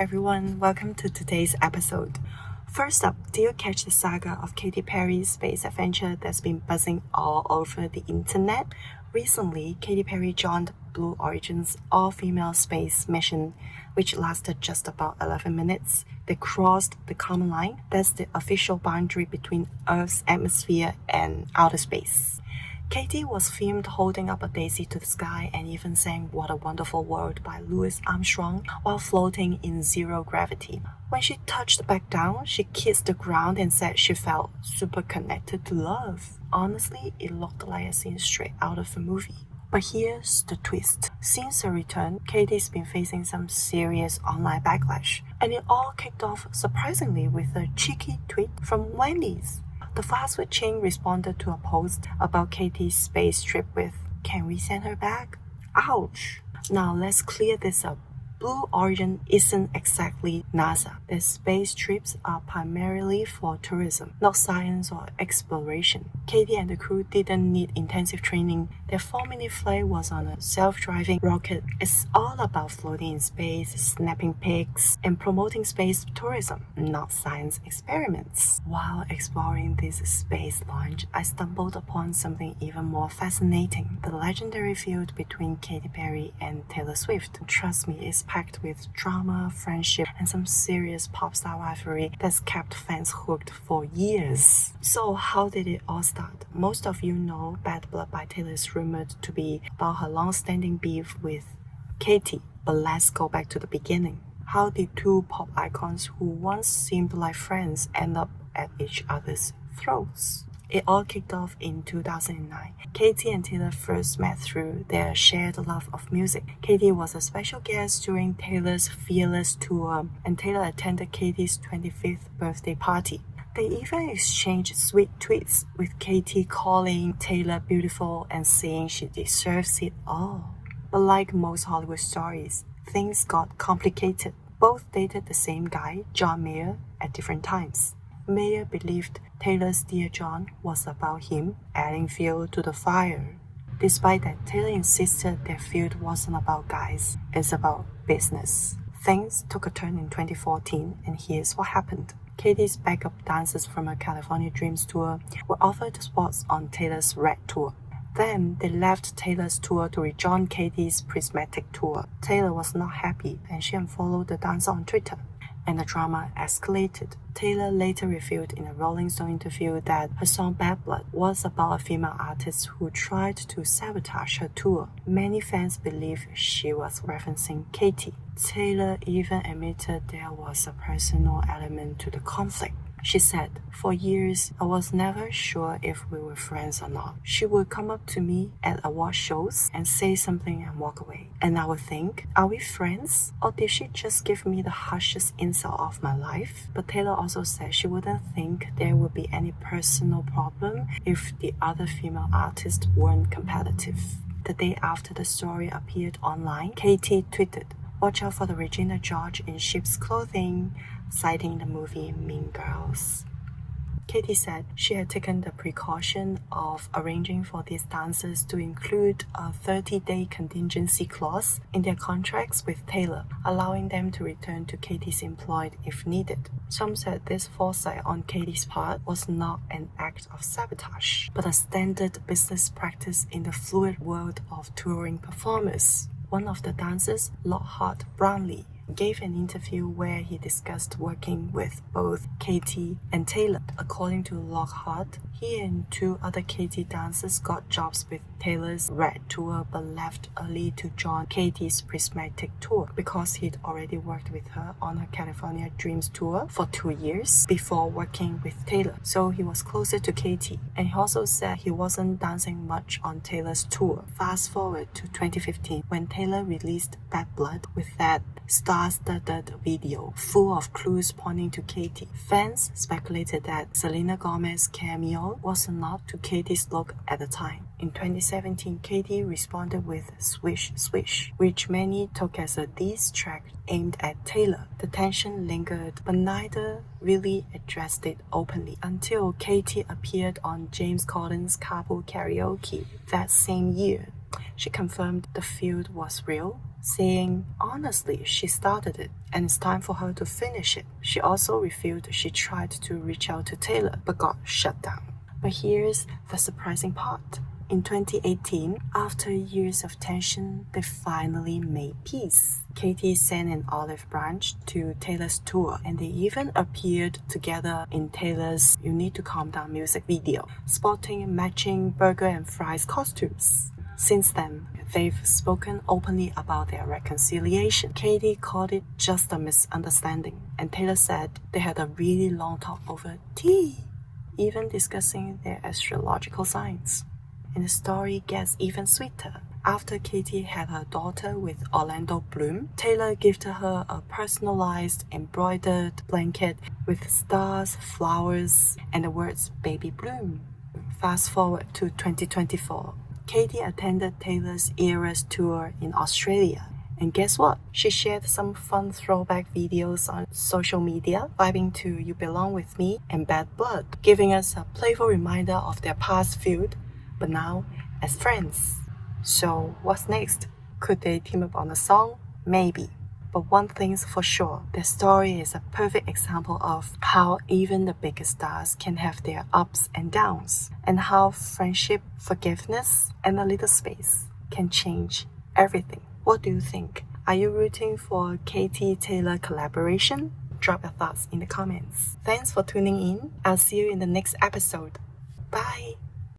everyone, welcome to today's episode. First up, do you catch the saga of Katy Perry's space adventure that's been buzzing all over the internet? Recently, Katy Perry joined Blue Origin's all-female space mission, which lasted just about 11 minutes. They crossed the common line, that's the official boundary between Earth's atmosphere and outer space. Katy was filmed holding up a daisy to the sky and even sang What a Wonderful World by Louis Armstrong while floating in zero gravity. When she touched back down, she kissed the ground and said she felt super connected to love. Honestly, it looked like a scene straight out of a movie. But here's the twist. Since her return, Katy's been facing some serious online backlash, and it all kicked off surprisingly with a cheeky tweet from Wendy's. The fast food chain responded to a post about Katy's space trip with, "Can we send her back?" Ouch! Now let's clear this up. Blue Origin isn't exactly NASA. Their space trips are primarily for tourism, not science or exploration. Katy and the crew didn't need intensive training. Their 4-minute flight was on a self-driving rocket. It's all about floating in space, snapping pics, and promoting space tourism, not science experiments. While exploring this space launch, I stumbled upon something even more fascinating. The legendary feud between Katy Perry and Taylor Swift. Trust me, it's packed with drama, friendship, and some serious pop star rivalry that's kept fans hooked for years. So how did it all start? Most of you know Bad Blood by Taylor is rumored to be about her long-standing beef with Katy, but let's go back to the beginning. How did two pop icons who once seemed like friends end up at each other's throats? It all kicked off in 2009. Katy and Taylor first met through their shared love of music. Katy was a special guest during Taylor's Fearless tour, and Taylor attended Katy's 25th birthday party. They even exchanged sweet tweets, with Katy calling Taylor beautiful and saying she deserves it all. But like most Hollywood stories, things got complicated. Both dated the same guy, John Mayer, at different times. Mayer believed Taylor's Dear John was about him adding fuel to the fire. Despite that, Taylor insisted their feud wasn't about guys, it's about business. Things took a turn in 2014, and here's what happened. Katy's backup dancers from her California Dreams tour were offered spots on Taylor's Red tour. Then they left Taylor's tour to rejoin Katy's Prismatic tour. Taylor was not happy, and she unfollowed the dancer on Twitter, and the drama escalated. Taylor later revealed in a Rolling Stone interview that her song Bad Blood was about a female artist who tried to sabotage her tour. Many fans believe she was referencing Katy. Taylor even admitted there was a personal element to the conflict. She said, "For years, I was never sure if we were friends or not. She would come up to me at award shows and say something and walk away. And I would think, are we friends? Or did she just give me the harshest insult of my life?" But Taylor also said she wouldn't think there would be any personal problem if the other female artists weren't competitive. The day after the story appeared online, Katy tweeted, "Watch out for the Regina George in sheep's clothing," citing the movie Mean Girls. Katy said she had taken the precaution of arranging for these dancers to include a 30-day contingency clause in their contracts with Taylor, allowing them to return to Katy's employ if needed. Some said this foresight on Katy's part was not an act of sabotage, but a standard business practice in the fluid world of touring performers. One of the dancers, Lockhart Brownlee, gave an interview where he discussed working with both Katy and Taylor. According to Lockhart, he and two other Katy dancers got jobs with Taylor's Red tour but left early to join Katy's Prismatic tour because he'd already worked with her on her California Dreams tour for 2 years before working with Taylor, so he was closer to Katy. And he also said he wasn't dancing much on Taylor's tour. Fast forward to 2015 when Taylor released Bad Blood with that star-studded video full of clues pointing to Katy. Fans speculated that Selena Gomez's cameo was a nod to Katy's look at the time. In 2017, Katy responded with Swish Swish, which many took as a diss track aimed at Taylor. The tension lingered, but neither really addressed it openly until Katy appeared on James Corden's Carpool Karaoke that same year. She confirmed the feud was real saying honestly she started it and it's time for her to finish it. She also revealed she tried to reach out to Taylor but got shut down. But here's the surprising part. In 2018, after years of tension, they finally made peace. Katy sent an olive branch to Taylor's tour, and they even appeared together in Taylor's You Need to Calm Down music video, sporting matching burger and fries costumes. Since then, they've spoken openly about their reconciliation. Katy called it just a misunderstanding, and Taylor said they had a really long talk over tea, even discussing their astrological signs. And the story gets even sweeter. After Katy had her daughter with Orlando Bloom, Taylor gifted her a personalized embroidered blanket with stars, flowers, and the words Baby Bloom. Fast forward to 2024. Katy attended Taylor's Eras tour in Australia. And guess what? She shared some fun throwback videos on social media, vibing to You Belong With Me and Bad Blood, giving us a playful reminder of their past feud, but now as friends. So what's next? Could they team up on a song? Maybe. But one thing's for sure, their story is a perfect example of how even the biggest stars can have their ups and downs, and how friendship, forgiveness, and a little space can change everything. What do you think? Are you rooting for Katy-Taylor collaboration? Drop your thoughts in the comments. Thanks for tuning in. I'll see you in the next episode. Bye!